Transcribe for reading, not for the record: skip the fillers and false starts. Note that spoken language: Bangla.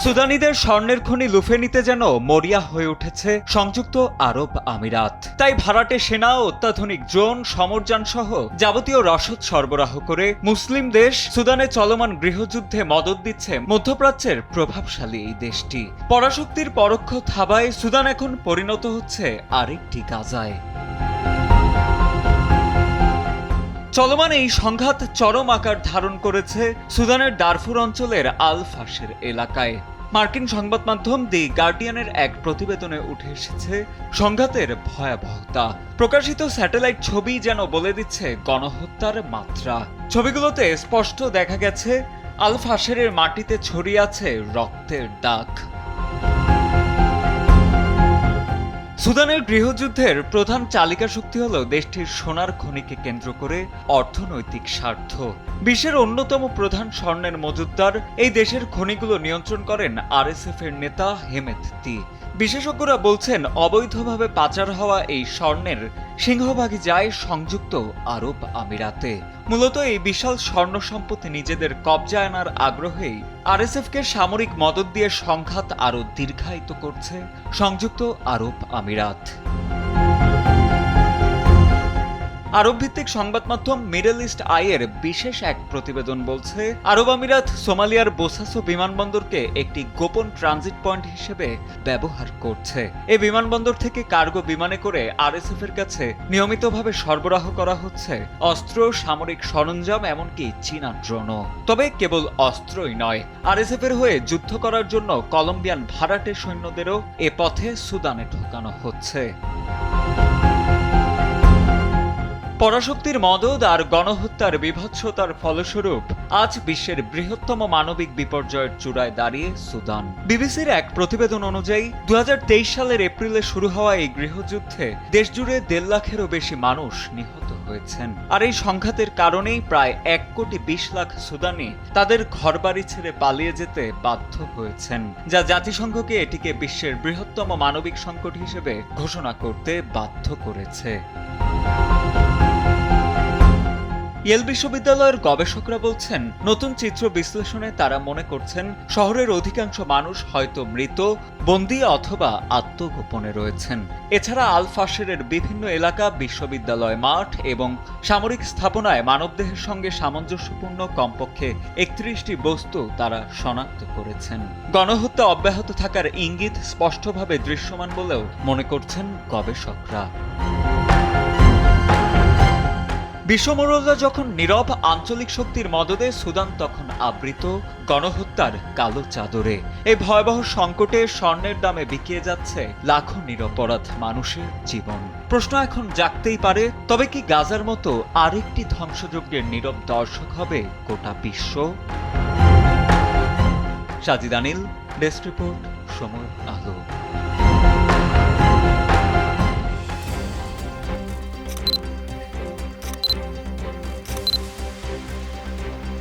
সুদানিদের স্বর্ণের খনি লুফে নিতে যেন মরিয়া হয়ে উঠেছে সংযুক্ত আরব আমিরাত। তাই ভাড়াটে সেনা ও অত্যাধুনিক ড্রোন, সমরযান সহ যাবতীয় রসদ সরবরাহ করে মুসলিম দেশ সুদানে চলমান গৃহযুদ্ধে মদদ দিচ্ছে মধ্যপ্রাচ্যের প্রভাবশালী এই দেশটি। পরাশক্তির পরোক্ষ থাবায় সুদান এখন পরিণত হচ্ছে আরেকটি গাজায়। চলমান এই সংঘাত চরম আকার ধারণ করেছে সুদানের দারফুর অঞ্চলের আল ফাশের এলাকায়। মার্কিন সংবাদ মাধ্যম দি গার্ডিয়ানের এক প্রতিবেদনে উঠে এসেছে সংঘাতের ভয়াবহতা। প্রকাশিত স্যাটেলাইট ছবি যেন বলে দিচ্ছে গণহত্যার মাত্রা। ছবিগুলোতে স্পষ্ট দেখা গেছে আল ফাশেরের মাটিতে ছড়িয়ে আছে রক্তের দাগ। সুদানের গৃহযুদ্ধের প্রধান চালিকা শক্তি হল দেশটির সোনার খনিকে কেন্দ্র করে অর্থনৈতিক স্বার্থ। বিশ্বের অন্যতম প্রধান স্বর্ণের মজুতদার এই দেশের খনিগুলো নিয়ন্ত্রণ করেন আরএসএফ এর নেতা হেমেতি। বিশেষজ্ঞরা বলছেন অবৈধভাবে পাচার হওয়া এই স্বর্ণের সিংহভাগই যায় সংযুক্ত আরব আমিরাতে। মূলত এই বিশাল স্বর্ণ সম্পত্তি নিজেদের কবজায় আনার আগ্রহেই আরএসএফকে সামরিক মদদ দিয়ে সংঘাত আরও দীর্ঘায়িত করছে সংযুক্ত আরব আমিরাত। আরব ভিত্তিক সংবাদ মাধ্যম মিডল ইস্ট আইয়ের বিশেষ এক প্রতিবেদন বলছে, আরব আমিরাত সোমালিয়ার বোসাসো বিমানবন্দরকে একটি গোপন ট্রানজিট পয়েন্ট হিসেবে ব্যবহার করছে। এই বিমানবন্দর থেকে কার্গো বিমানে করে আরএসএফ এর কাছে নিয়মিতভাবে সরবরাহ করা হচ্ছে অস্ত্র, সামরিক সরঞ্জাম, এমনকি চীনা ড্রোনও। তবে কেবল অস্ত্রই নয়, আরএসএফ এর হয়ে যুদ্ধ করার জন্য কলম্বিয়ান ভাড়াটে সৈন্যদেরও এ পথে সুদানে ঢোকানো হচ্ছে। পরাশক্তির মদদ আর গণহত্যার বিভৎসতার ফলস্বরূপ আজ বিশ্বের বৃহত্তম মানবিক বিপর্যয়ের চূড়ায় দাঁড়িয়ে সুদান। বিবিসির এক প্রতিবেদন অনুযায়ী 2023 সালের এপ্রিলে শুরু হওয়া এই গৃহযুদ্ধে দেশজুড়ে 1.5 লাখেরও বেশি মানুষ নিহত হয়েছেন। আর এই সংঘাতের কারণেই প্রায় 1,20,00,000 সুদানি তাদের ঘরবাড়ি ছেড়ে পালিয়ে যেতে বাধ্য হয়েছেন, যা জাতিসংঘকে এটিকে বিশ্বের বৃহত্তম মানবিক সংকট হিসেবে ঘোষণা করতে বাধ্য করেছে। ইয়েল বিশ্ববিদ্যালয়ের গবেষকরা বলছেন, নতুন চিত্র বিশ্লেষণে তারা মনে করছেন শহরের অধিকাংশ মানুষ হয়তো মৃত, বন্দী অথবা আত্মগোপনে রয়েছেন। এছাড়া আল ফাশেরের বিভিন্ন এলাকা, বিশ্ববিদ্যালয় মাঠ এবং সামরিক স্থাপনায় মানবদেহের সঙ্গে সামঞ্জস্যপূর্ণ কমপক্ষে 31টি বস্তু তারা শনাক্ত করেছেন। গণহত্যা অব্যাহত থাকার ইঙ্গিত স্পষ্টভাবে দৃশ্যমান বলেও মনে করছেন গবেষকরা। বিশ্বমোড়লরা যখন নীরব, আঞ্চলিক শক্তির মদদে সুদান তখন আবৃত গণহত্যার কালো চাদরে। এই ভয়াবহ সংকটে স্বর্ণের দামে বিকিয়ে যাচ্ছে লাখো নিরপরাধ মানুষের জীবন। প্রশ্ন এখন জাগতেই পারে, তবে কি গাজার মতো আরেকটি ধ্বংসযজ্ঞের নীরব দর্শক হবে গোটা বিশ্ব? সাজিদ আনিল, ডেস্ক রিপোর্ট, সময় আলো।